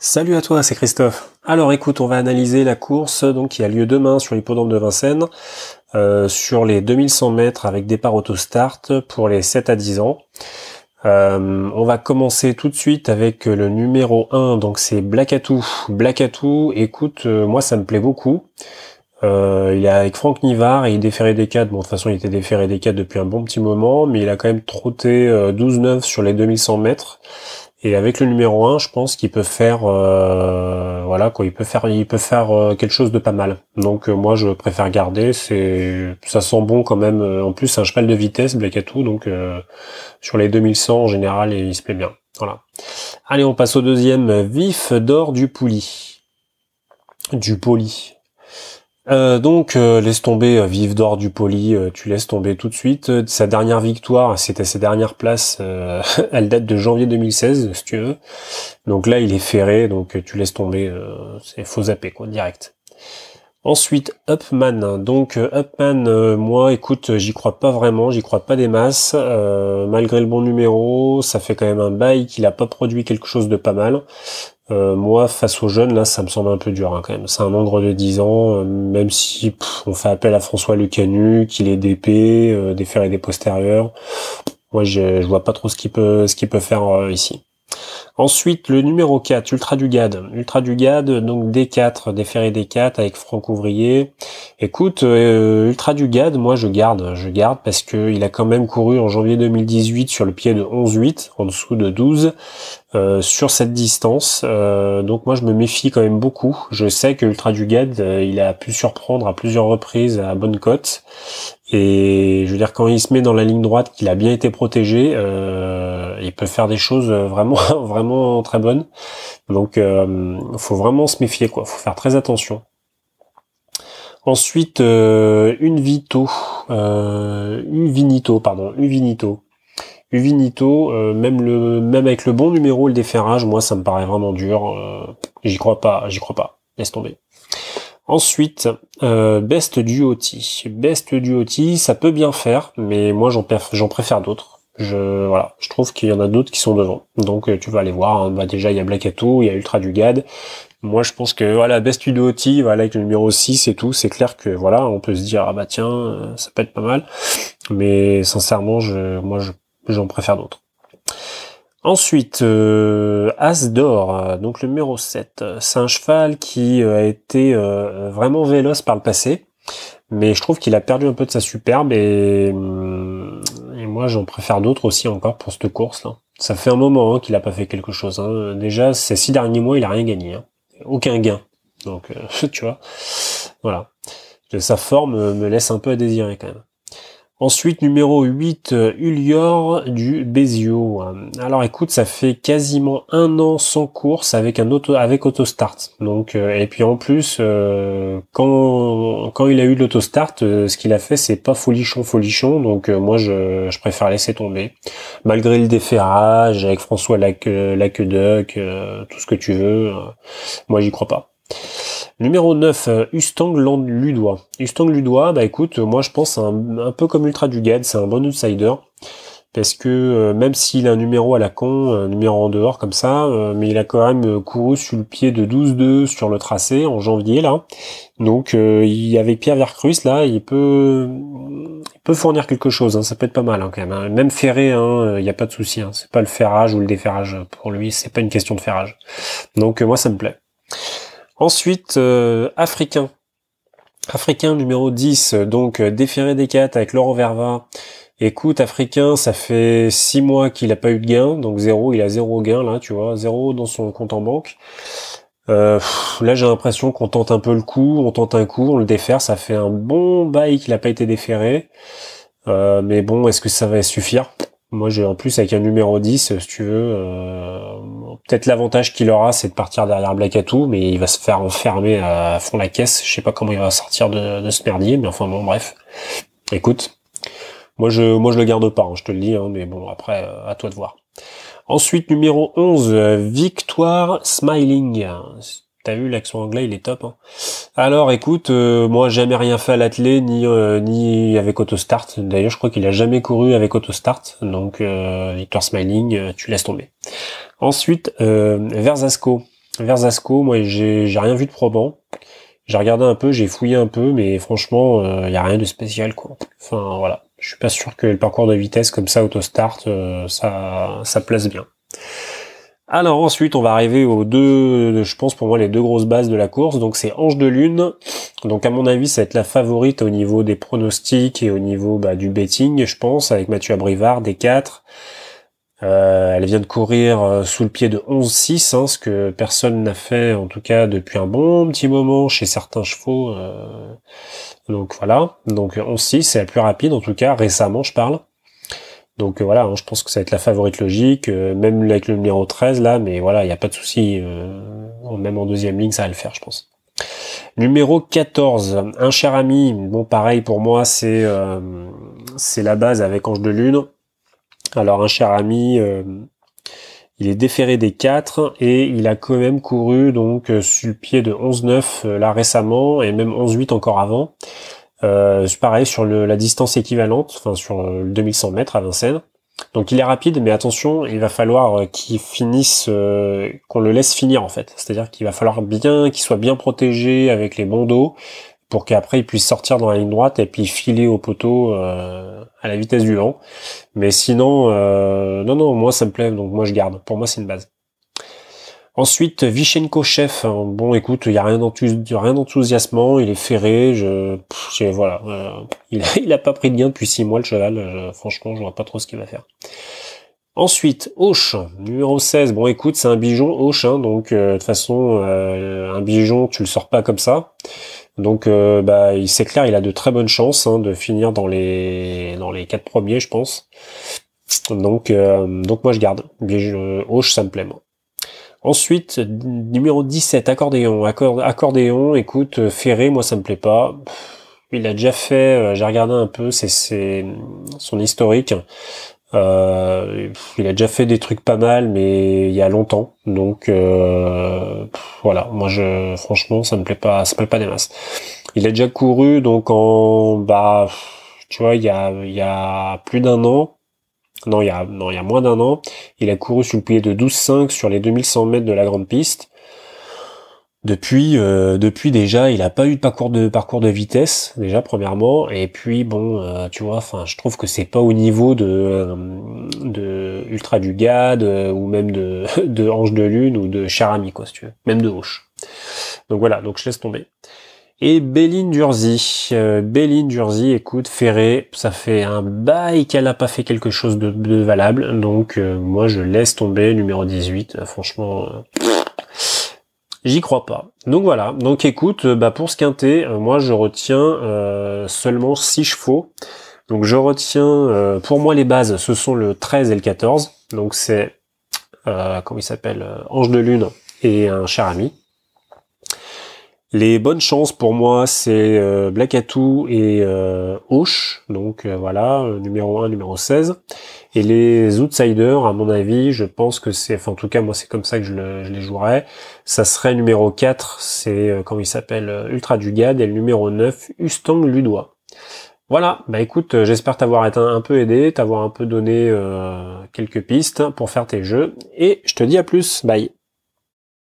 Salut à toi, c'est Christophe. Alors écoute, on va analyser la course donc qui a lieu demain sur l'hippodrome de Vincennes, sur les 2100 mètres avec départ autostart pour les 7 à 10 ans. On va commencer tout de suite avec le numéro 1, donc c'est Blackatou. Blackatou, écoute, moi ça me plaît beaucoup. Il est avec Franck Nivard et il déférait des 4. Bon, de toute façon, il était déféré des 4 depuis un bon petit moment, mais il a quand même trotté 12-9 sur les 2100 mètres. Et avec le numéro 1, je pense qu'il peut faire, voilà quoi, il peut faire quelque chose de pas mal. Donc moi, je préfère garder. Ça sent bon quand même. En plus, c'est un cheval de vitesse, Blackatou, donc sur les 2100 en général, il se plaît bien. Voilà. Allez, on passe au deuxième. Vif d'or du Pouli. Du Poli. Laisse tomber Vive d'or du Poli, tu laisses tomber tout de suite. Sa dernière victoire, c'était ses dernières places, elle date de janvier 2016, si tu veux. Donc là, il est ferré, donc tu laisses tomber, c'est faux zappé, quoi, direct. Ensuite, Upman. Donc Upman, moi, écoute, j'y crois pas vraiment, j'y crois pas des masses. Malgré le bon numéro, ça fait quand même un bail qu'il a pas produit quelque chose de pas mal. Moi, face aux jeunes, là, ça me semble un peu dur quand même. C'est un ogre de 10 ans, même si on fait appel à François Lecanu, qu'il est d'épée, des fers et des postérieurs. Moi, je vois pas trop ce qu'il peut faire ici. Ensuite, le numéro 4, Ultra Dugad. Ultra Dugad, donc D4, des fers et des 4 avec Franck Ouvrier. Écoute, Ultra Dugad, moi je garde parce que il a quand même couru en janvier 2018 sur le pied de 11,8, en dessous de 12. Sur cette distance, donc moi je me méfie quand même beaucoup. Je sais que Ultra Dugad, il a pu surprendre à plusieurs reprises à bonne cote, et je veux dire quand il se met dans la ligne droite, qu'il a bien été protégé, il peut faire des choses vraiment vraiment très bonnes. Donc faut vraiment se méfier, quoi, faut faire très attention. Ensuite, Uvinito, même avec le bon numéro, le déferrage, moi ça me paraît vraiment dur. J'y crois pas. Laisse tomber. Ensuite, Best Duoty. Best Duoty, ça peut bien faire, mais moi j'en préfère d'autres. Je trouve qu'il y en a d'autres qui sont devant. Donc tu vas aller voir. Hein. Bah, déjà il y a Blackatou, il y a Ultra Dugad. Moi je pense que voilà, Best Duoty, voilà, avec le numéro 6 et tout, c'est clair que voilà, on peut se dire ah bah tiens, ça peut être pas mal. Mais sincèrement, j'en préfère d'autres. Ensuite, As d'or, donc le numéro 7. C'est un cheval qui a été vraiment véloce par le passé, mais je trouve qu'il a perdu un peu de sa superbe et moi j'en préfère d'autres aussi encore pour cette course-là. Ça fait un moment qu'il a pas fait quelque chose. Hein. Déjà, ces 6 derniers mois, il a rien gagné. Hein. Aucun gain. Donc, tu vois, voilà. Sa forme me laisse un peu à désirer quand même. Ensuite, numéro 8, Ulior du Bézio. Alors écoute, ça fait quasiment un an sans course avec avec autostart. Donc et puis en plus, quand il a eu l'autostart, ce qu'il a fait, c'est pas folichon. Donc moi, je préfère laisser tomber. Malgré le déferrage avec François Laqueduc, tout ce que tu veux, moi j'y crois pas. Numéro 9, Ustang Ludois. Ustang Ludois, bah écoute, moi je pense un peu comme Ultra Dugad, c'est un bon outsider. Parce que même s'il a un numéro à la con, un numéro en dehors comme ça, mais il a quand même couru sur le pied de 12-2 sur le tracé en janvier là. Donc avec Pierre Vercruysse là, il peut fournir quelque chose, hein, ça peut être pas mal hein, quand même. Hein. Même ferré, il y a pas de souci. Hein, c'est pas le ferrage ou le déferrage pour lui, c'est pas une question de ferrage. Donc moi ça me plaît. Ensuite, Africain numéro 10, donc déféré des 4 avec Laurent Verva. Écoute, Africain, ça fait 6 mois qu'il a pas eu de gain, donc il a 0 gain là, tu vois, 0 dans son compte en banque. Là j'ai l'impression qu'on tente un peu le coup, on le défère, ça fait un bon bail qu'il a pas été déféré. Mais bon, est-ce que ça va suffire ? Moi, en plus, avec un numéro 10, si tu veux, peut-être l'avantage qu'il aura, c'est de partir derrière Blackatou, mais il va se faire enfermer à fond la caisse. Je sais pas comment il va sortir de ce merdier, mais enfin bon, bref. Écoute, moi je le garde pas, hein, je te le dis, hein, mais bon, après, à toi de voir. Ensuite, numéro 11, Victoire Smiling. T'as vu, l'accent anglais, il est top. Hein. Alors, écoute, moi, jamais rien fait à l'athlé, ni avec Autostart. D'ailleurs, je crois qu'il a jamais couru avec Autostart. Donc, Victoire Smiling, tu laisses tomber. Ensuite, Versasco. Versasco, moi j'ai rien vu de probant. J'ai regardé un peu, j'ai fouillé un peu, mais franchement, y a rien de spécial, quoi. Enfin, voilà. Je suis pas sûr que le parcours de vitesse comme ça, auto-start, ça place bien. Alors ensuite, on va arriver aux deux, je pense pour moi, les deux grosses bases de la course. Donc c'est Ange de Lune. Donc à mon avis, ça va être la favorite au niveau des pronostics et au niveau du betting, je pense, avec Mathieu Abrivard, des 4. Elle vient de courir sous le pied de 11,6, ce que personne n'a fait, en tout cas depuis un bon petit moment chez certains chevaux. Donc voilà, donc 11,6 c'est la plus rapide, en tout cas récemment je parle. Donc voilà, je pense que ça va être la favorite logique, même avec le numéro 13 là, mais voilà, il n'y a pas de souci, même en deuxième ligne ça va le faire, je pense. Numéro 14, un cher ami, bon pareil pour moi, c'est la base avec Ange de Lune. Alors un cher ami, il est déféré des 4 et il a quand même couru donc sur le pied de 11,9 là récemment et même 11,8 encore avant. Pareil sur la distance équivalente, enfin sur le 2100 mètres à Vincennes. Donc il est rapide, mais attention, il va falloir qu'il finisse, qu'on le laisse finir en fait. C'est-à-dire qu'il va falloir qu'il soit bien protégé avec les bandeaux pour qu'après il puisse sortir dans la ligne droite et puis filer au poteau à la vitesse du vent. Mais sinon, non, moi ça me plaît, donc moi je garde. Pour moi c'est une base. Ensuite, Vichenko chef. Bon, écoute, il y a rien d'enthousiasmant. Il est ferré. Voilà. Il a pas pris de gain depuis 6 mois le cheval. Franchement, je vois pas trop ce qu'il va faire. Ensuite, Auch, numéro 16. Bon, écoute, c'est un bijon Auch, donc de toute façon, un bijon, tu le sors pas comme ça. Donc, c'est clair, il a de très bonnes chances de finir dans les 4 premiers, je pense. Donc moi je garde. Auch, ça me plaît moi. Ensuite, numéro 17, accordéon. Accordéon, écoute, Ferré, moi ça me plaît pas. Il a déjà fait, j'ai regardé un peu, c'est son historique. Il a déjà fait des trucs pas mal, mais il y a longtemps. Donc voilà, moi franchement, ça me plaît pas des masses. Il a déjà couru donc tu vois, il y a plus d'un an. Non, il y a moins d'un an. Il a couru sur le pied de 12,5 sur les 2100 mètres de la grande piste. Depuis déjà, il a pas eu de parcours de vitesse, déjà, premièrement. Et puis, bon, tu vois, enfin, je trouve que c'est pas au niveau de Ultra du Gad, ou même de Ange de Lune, ou de Cher Ami, quoi, si tu veux. Même de Auch. Donc voilà, donc je laisse tomber. Et Béline Durzi, écoute, Ferré, ça fait un bail qu'elle a pas fait quelque chose de valable, donc moi je laisse tomber, numéro 18, franchement, j'y crois pas. Donc voilà, donc écoute, pour ce quintet, moi je retiens seulement 6 chevaux, donc je retiens, pour moi les bases, ce sont le 13 et le 14, donc c'est, comment il s'appelle, Ange de Lune et un cher ami. Les bonnes chances pour moi, c'est Black Atou et Auch, donc voilà, numéro 1, numéro 16. Et les outsiders, à mon avis, je pense que en tout cas, moi c'est comme ça que je les jouerais. Ça serait numéro 4, c'est, comment il s'appelle, Ultra Dugad, et le numéro 9, Ustang Ludois. Voilà, écoute, j'espère t'avoir été un peu aidé, t'avoir un peu donné quelques pistes pour faire tes jeux, et je te dis à plus, bye.